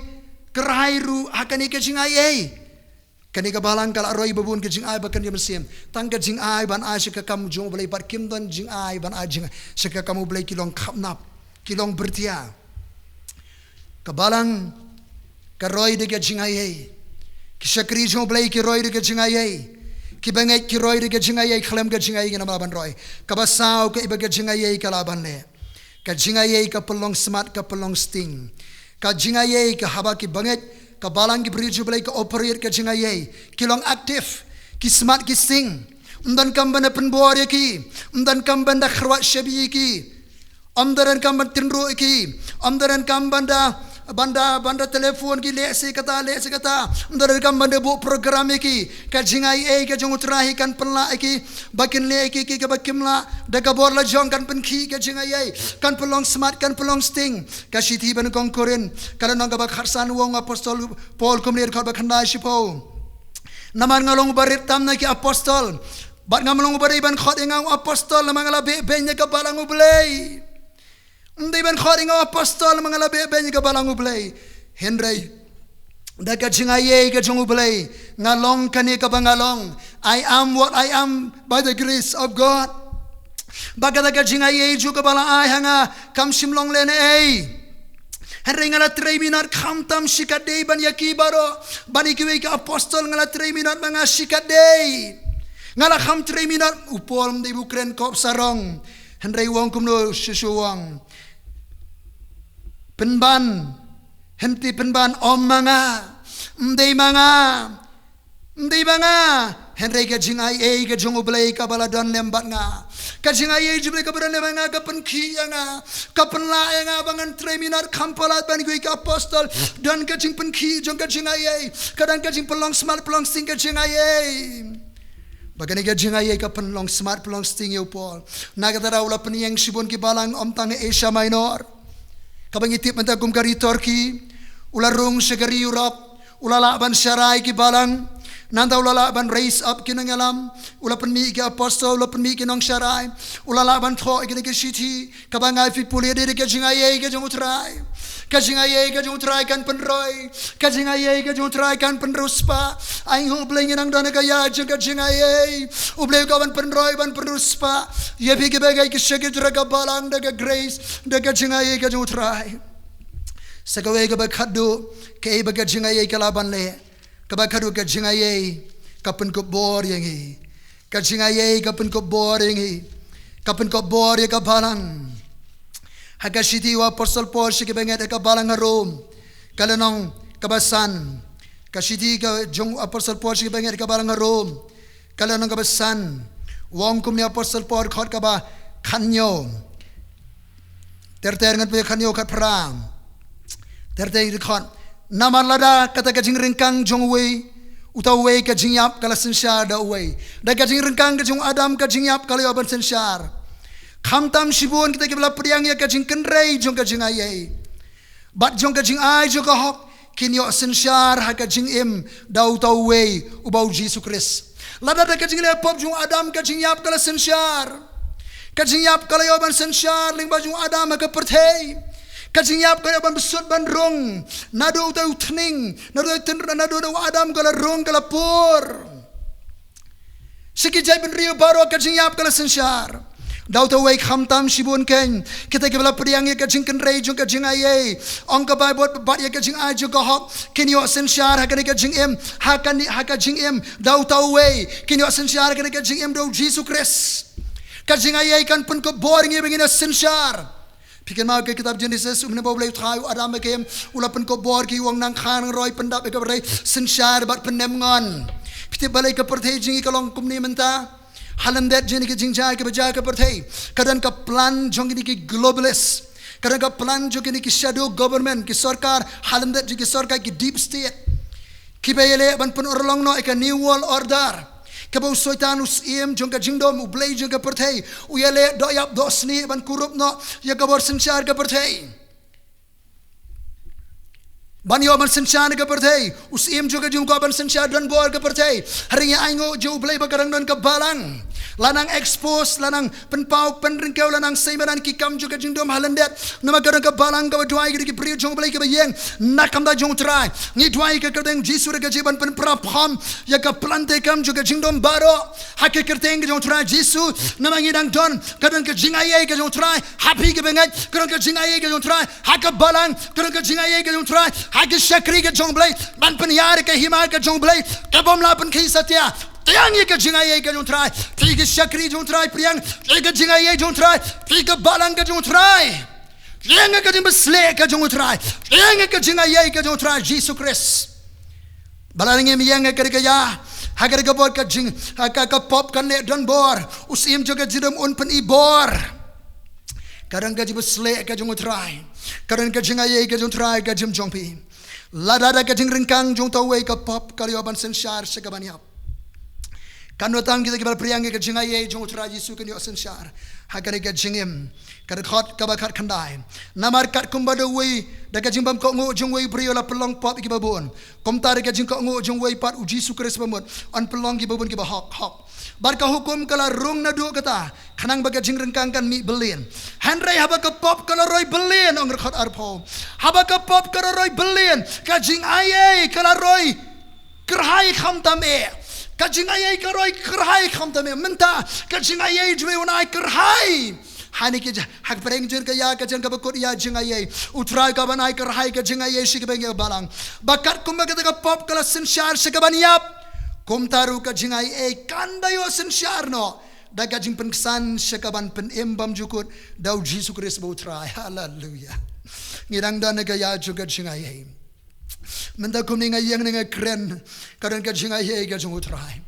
kerai ru haka ni ka jingai ei kani ka balang kala roi babun ka jingai ba kan dia mesim tang ka jingai ban ai shika kam jong blai par kim don jingai ban ai jingai shika kamu blai kilong khapnap kilong bertia ka balang ka roi de ka jingai ei ki shakri jong blai ki roi de ka jingai ei ki bangai ki roi de ka jingai ai khlem ka jingai ki nama ban roi ka basau ka iba ka jingai ai ka laban le ka jingai ai ka pelong smart ka pelong sting ka jingai ai ka haba ki bangai ka balang ki bridge blai ka operate ka jingai ai ki long active ki smart ki sting undan kam bana penbor ki undan kam banda khrawat shabi ki amdaran kam ban tinro ki amdaran kam banda telefon ki lese kata ndar kam banda bu program ki ka jingai e ka jong utrahi kan pella ki bakin le ki ka bakimla daga borla jong kan penki ka jingai e kan pelong smart kan pelong sting ka shiti ban kong Korin kala nang ka bakharsan wong apostol Paul kumlir ka bakhanda shipo naman ngalong barit tam na ki apostol bat ngamalong barit ban khot ingaw apostol naman ngala be nya ka balang ublay ndi ban khot ingaw apostol naman ngala be nya ka balang ublay Henry daga jingaye ka jong ublay ngalong kani ka bangalong I am what I am by the grace of God bagadaga jingaye ju ka bala ay hanga kam simlong lene ay Henry ngala 3 minute khamtam shikadei ban yakibaro bani kiwe ka apostol ngala 3 minute mga shikadei ngala kham 3 minute upol mdi bukren kop sarong Henry wong kumno sisuwang penban henti penban om mga mdi mga Henry ka jingai e ka jong ublay ka baladon lembat nga ka jingai e jublay ka baladon lembat nga ka penki nga ka penla nga bangan 3 minute kampalat ban gui ka apostol dan ka jing penki jong ka jingai e kadang ka jing pelong smart pelong sting ka jingai e bagani ka jingai e ka pelong smart pelong sting yo pol nagatara ula peniyang sibon ki balang om tang Asia Minor ka bangitip menta kum kari Turkey ula rung segari Europe ula laban syarai ki balang nanda ulala ban raise up kinangalam ula penmi ke apostol ula penmi ke nong syarai ulala ban tho ke ke city kabangai fit pulia de ke jingaye ke jong utrai ka jingaye ke jong utrai kan penroi ka jingaye ke jong utrai kan penruspa ai hu bleng nang dana ka ya jong ka jingaye uble ka ban penroi ban penruspa ye bi ke bagai ke shege draga balang daga grace daga jingaye ke jong utrai sagawe ke bakadu ke baga jingaye ke laban le kabakadu ka jingaye kapen ko bor yangi ka jingaye kapen ko bor yangi kapen ko bor ya ka balang haga shiti wa apostol Paul shi ke benget ka balang Rom kalanong kabasan ka shiti ka jong apostol Paul shi ke benget ka balang Rom kalanong kabasan wong kum ni apostol Paul khot ka ba khanyo ter ngat pe khanyo khat pram ter khot Nama lada kata kajing ringkang jong wei utawa wei kajing yap kala sensyar da wei da kajing ringkang kajing Adam kajing yap kala yaban sensyar khamtam shibun kita kibla priang ya kajing kenrei jong kajing ayai bat jong kajing ai jong kahok kinyo sensyar ha kajing im da utawa wei ubau Jesus Christ lada da kajing le pop jong Adam kajing yap kala sensyar kajing yap kala yaban sensyar ling ba jong Adam ka perthei kajing yap kaya ban besut ban rong nado utau tning nado Adam kala rong kala pur sikijai ban rio baro kajing yap kala sensyar dau tau wei khamtam shibun ken kita kebala priang ye kajing kenrei jong kajing aye ong ka bai bot bat ye kajing ai jong ka hok kinyo sensyar ha kajing em ha kajing em dau tau wei kinyo sensyar ha kajing em do Jesus Christ kajing aye kan pen ko boring ye bengina sensyar Pikan mau ke kitab Genesis umne boleh tahu Adam ke ulapan ko bor ki wong nang khan roi pendap ke berai sensyar bat penemngon piti balai ke perthei jingi kalong kumni menta halam dat jini ke jingjai ke baja ke perthei kadang ka plan jong ni ki globalist kadang ka plan jong ni ki shadow government ki sarkar halam dat ji ki sarkar ki deep state ki bayele ban pen orlong no ka new world order Kabau soitanus iem jong ka jingdom ublay jong ka perthei uyale do yap do sni ban kurup no ya kabor sensyar ka perthei ban yo ban sensyar ka perthei us iem jong ka jong ka ban sensyar don bor ka perthei hari ya aingo jo ublay bagarang don ka balang lanang expose lanang penpau penringkau lanang seimanan ki kam jong ka jingdom halendet nama garang ka balang ka duai ki priu jong ublay ka bayeng nakam da jong trai ni duai ka kadang jisu ka jiban pen prapham ya ka plante kam jong ka jingdom baro hake kerteng ka jong trai jisu nama ngidang don kadang ka jingaye ka jong trai happy ka bengat kadang ka jingaye ka jong trai haka balang kadang ka jingaye ka jong trai hake shakri ka jong blay ban pen yar ka himar ka jong blay ka bom la pen khi satya Tiang ye ka jingaye ka jong trai tiga shakri jong trai priang tiga jingaye jong trai tiga balang ka jong trai tiang ka jing besle ka jong trai tiang ka jingaye ka jong trai Jesus Christ balang em yang ka ya hagar ka bor ka jing ka pop kan ne don bor usim juga jidam un pen ibor kadang ka jing besle ka jong trai kadang ka jingaye ka jong trai ka jim jong pi lada ka jing ringkang jong tawai ka pop karyoban sensyar sekabanyap Kan watang kita kibal priang ke jingai ye jong utrai Yesu kan yo sensyar. Hakare ke jingim kan khot ka bakat khandai. Namar kat kumbado wei daga jimbam ko ngo jong wei brio la pelong pop ki babon. Komtar ke jing ko ngo jong wei pat uji Yesu Kristus pamot. On pelong ki babon ki ba hok. Barka hukum kala rung na du kata kanang baga jing rengkang kan mi belin. Henry haba ka pop kala roy belin ong khot arpo. Haba ka pop kala roy belin ka jing aye kala roy kerhai kham tame. Kajing ayai karoi kerhai kham tame menta kajing ayai jwe unai kerhai hani ke hak pereng jur ka ya ka jan ka bakut ya jing ayai utrai ka banai kerhai ka jing ayai shik benge balang bakat kumba ka pop kala sensyar shik baniap kum taru ka jing ayai kandayo sensyar no daga jing penkesan shikaban pen embam jukut dau Yesu Kristus utrai haleluya ngirang dan ka ya juga jing ayai Menda kuning ayang ninga kren karan ka jinga ye ka jong utrai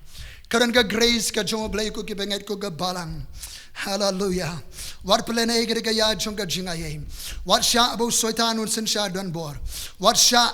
karan ka grace ka jong blay ko ki benget ko ka balang hallelujah war plena ye ka ya jong ka jinga ye war sha abo soitan un sen sha don bor war sha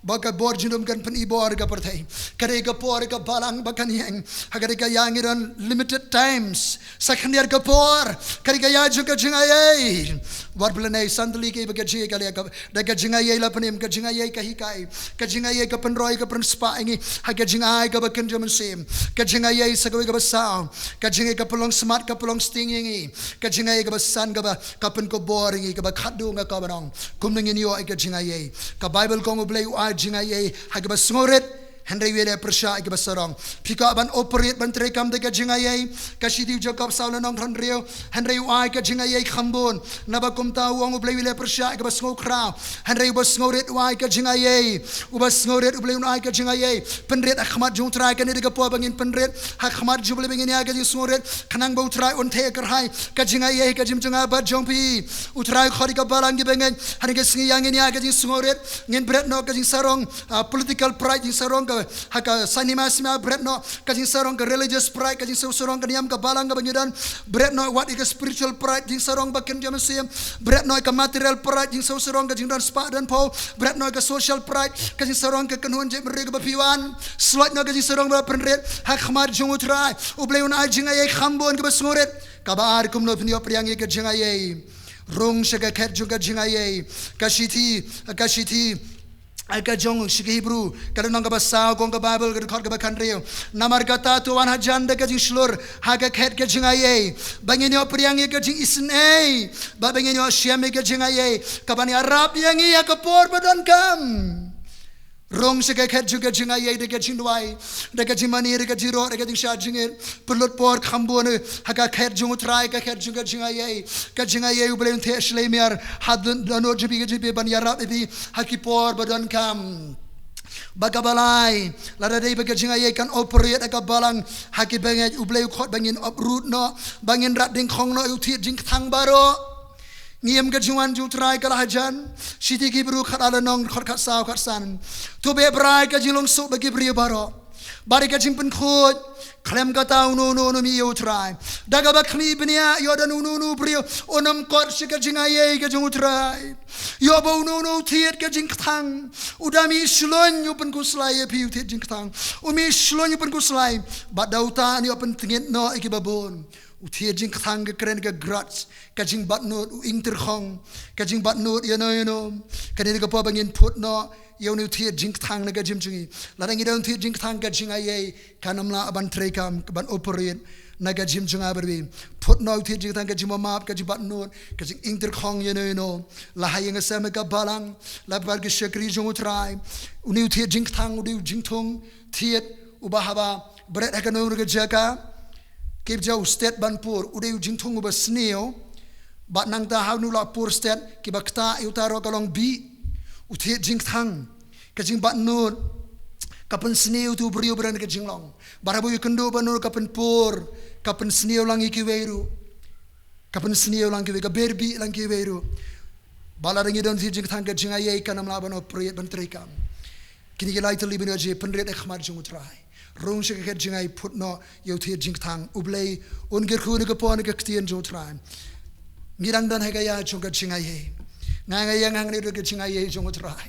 baka bor jinum kan pen ibor ka perthai kare ka por ka balang bakan yang hagare ka yang iran limited times sakhandiar ka por kare ka ya jong ka jinga ye war plena sandli ke baka ji ka le ka daga jinga ye la penem ka jinga ye ka hikai ka jinga ye ka penroi ka spa ingi haga jinga ka bakan jam sim ka jinga ye sagoi ka basau ka jinga ka pelong smart ka pelong sting ingi ka jinga ye ka basan ka pen ko bor ingi ka ba khadu nga ka barong kum ngi yo ka jinga ye ka bible ko blay jinga ye haga basngoret Henry wele persya ke basarong pika ban operate ban trekam de jinga ye ka shidi jacob sauna nong rio Henry wa ka jinga ye khambon nabakum ta wong blay wele persya ke basngo kra Henry basngoret wa ka jinga ye ubasngoret blay wa ka jinga ye penret akhmat jung trai ka ni de po bangin penret akhmat juble bangin ya ka jing snoret khanang bo trai on the kar hai ka jinga ye ka jim junga ba jongpi utrai khori ka balang gi bengen han ka singi yang ni ya ka jing snoret ngin bret no ka jing sarong political pride jing sarong haka sanima sima bretno kajing sarong ka religious pride kajing sarong ka niam ka balang ka bangidan bretno what is spiritual pride jing sarong bakin jam sim bretno ka material pride jing sarong ka jing dan spa dan po bretno ka social pride kajing sarong ka kanhun je mereka bapiwan slot no kajing sarong ba penret hak khamar jung utrai ubleun a jing ay khambon ka basngoret ka baar kum no pnio priang ka jing ay rong shaga khet jung ka jing ay kashiti Aka jong shiki Hebrew kada nang ka basaw kong ka Bible kada khot ka bakan rio namar kata tuan hajan da ka jing slur haga khet ka jing aye bangin yo priang ka jing isen ay ba bangin yo syam ka jing aye ka bani arab yang ya ka por badan kam rong se ka khet juga jing aye de ka jing duai de ka jing mani de ka jiro de ka jing sha jing pelot por khambon haga khet jung trai ka khet juga jing aye ublen the shlemiar hadun no jibi ban yarab bi hakipor badan kam bagabalai lada dei baga jing aye kan operate ka balang haki banget ublei khot bangin uproot no bangin rat ding khong no uthi jing thang baro Ngiam ka juan ju trai ka lajan siti ki bru khat nong khot khat saw khat san to be brai ka jilong so bagi bri baro bari ka jing pen khot khlem ka taw no mi yo trai daga ba khni bnia yo da no bri onam kot shika jing aye ka jung trai yo bo no thiet ka jing thang udami shlon yu pen ku slai pi thiet jing thang umi shlon yu pen ku slai ba dauta ni open tingit no iki babon Uthia jing khang ka kren ka grats ka jing bat not inter khong ka jing bat not you know ka ni ka pa bangin put no you know uthia jing khang na ka jim chingi la dang idon uthia jing khang ka jing aye kanam la ban trekam ban operate na ka jim chunga berbi put no uthia jing khang ka jim map ka jing bat not ka jing inter khong you know la hayang asam ka balang la bar ka shakri jung utrai uni uthia jing khang udi jing thong thiet ubahaba bret ka no ka jaka Kip jau state banpur udah ujung tunggu besneo, bat nang ta hau nula pur state kibakta utaro kalong bi, uthi jing thang, kajing bat nur, kapan sneo tu beriu beran kajing long, barabu yukendo banur kapan pur, kapan sneo lang ikiweru, kapan sneo lang kiwe kaberbi lang kiweru, balarangi don thi jing thang kajing ayai kanam laban operate bantrikam, kini kilai terlibat aja penret ekmar jung utrai. Rong se ka jingai put no yo thi jing thang ublei un ger khu ne ka pon ka ktien jo tran ngirang dan ha ga ya chung ka jingai he nga yang hang ne ka jingai he jong trai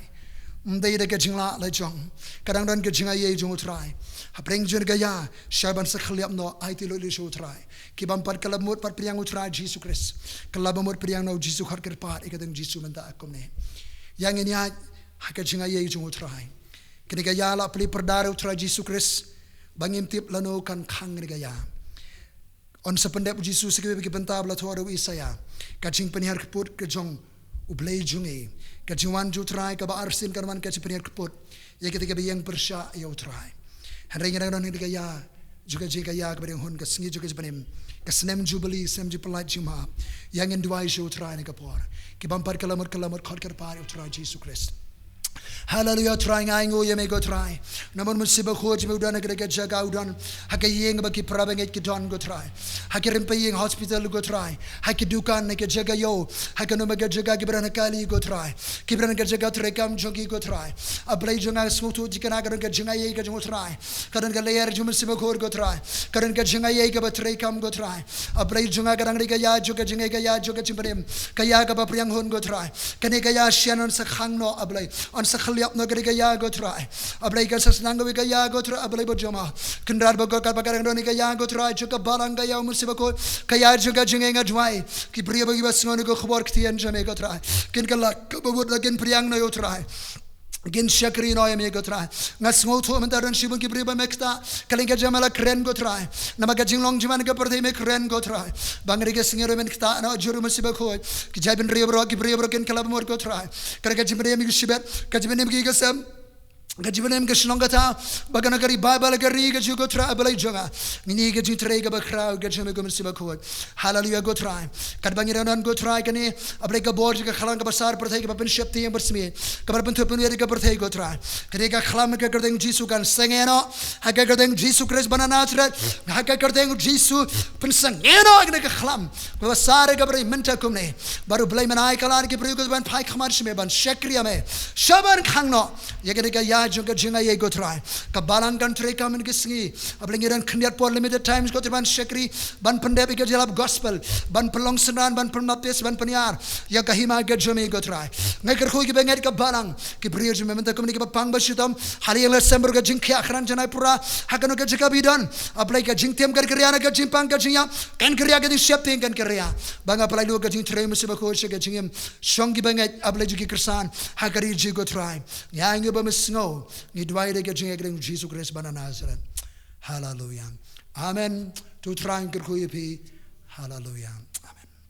mdei de kajingla la jong kadang dan kajinga ye jong utrai apreng jun gaya shaban sakhliap no aiti lo li shu utrai ki bam par kalamut par priang utrai Jesus Christ kalabamut priang no Jesus har ker par ikadang Jesus manda akomne yang ini hakajinga ye jong utrai kini gaya la pli perdare utrai Jesus Christ bangim tip lano kan khang ni gaya on sependep Jesus ke bagi pentab la thora Isaya kaching penihar keput ke jong ublei jungi kajingwan jutrai ka ba arsin karman ka penihar keput ya ketika yang persya ya utrai henry ngana ni gaya juga jika ya kepada hon ka singi juga sepenem ka senem jubilee sem jubilat juma yang endwai shu utrai ni kapor ki bampar kalamut khot kar par utrai Jesus Christ. Hallelujah, trying aingo ye me go try. Namun musiba khoj me udan agre jaga udan hakayeng baki prabanget ki don go try. Hakirim payeng hospital go try. Haki dukan ne ke jaga yo. Hakano me jaga gibran kali go try. Gibran ke jaga trekam jogi go try. Ablay jonga smutu jikana garan ke jinga ye ke jongo try. Karan ke layer jum musiba khor go try. Karan ke jinga ye ke trekam go try. Ablay jonga garan ke ya joga jinga ke ya joga chimprem. Kaya ka priang hon go try. Kane kaya shianon sa khang no ablay. On sa khaliap no gaya go try ablay ka sasnang gaya go try ablay bojama kendar bago ka bagarang doni gaya go try juga balang gaya musiba ko kaya juga jingenga dwai ki priya bagi basngon go khobor ktian jame go try kin kala kabut lagin priang no yo try gin shakri no yame go try ngas ngotho mentaran shibun ki priya mekta kalinga jamala kren go try namaga jinglong jiman ka perthe me kren go try bangri ke singero men kta no juru musiba ko ki jabin riya bro ki priya bro kin kala mor go try karga jimre mi shibet ka jibin mi gasam Gajibanem ke shlongata bagana kari Bible kari ke jugo tra abalai jonga mini ke jutre ke bakrau ke jame gomer siba ko hallelujah go try kad bangiran go try kani abalai ke bor ke khalang ke besar perthai ke papen shepti yang bersmi ke berpen tu penuri ke perthai go try kari ke khalam ke kerdeng Jesus kan sengeno haka kerdeng Jesus Christ banana thret haka kerdeng Jesus pen sengeno ke khalam ke besar ke beri menta kumne baru belai menai kalan ke beri ke ban pai khamar shme ban shakriya me shaban khangno ye ke ya juga jinga ye go try kabalan kan tray kamen kisngi ablengiran khniat por limited times go ban shakri ban pandep ke jalap gospel ban pelong senan ban pernapes ban peniar ya kahima ke jome go try ngai ker khoi ke benget ke balang ke priyo jome menta komni ke pang basutam hari yang lesember ke jing khya khran janai pura hakano ke jika bidan aplai ke jing tem ker kriya na ke jing pang ke jinya kan kriya ke shaping kan kriya bang aplai lu ke jing tray musiba ko ke jingem shongi benget aplai juki kersan hakari ji go try ya ngi ba mesngo ni dwai de ke jinga Jesus Christ bana Nazareth hallelujah amen tu trying ker ko yepi hallelujah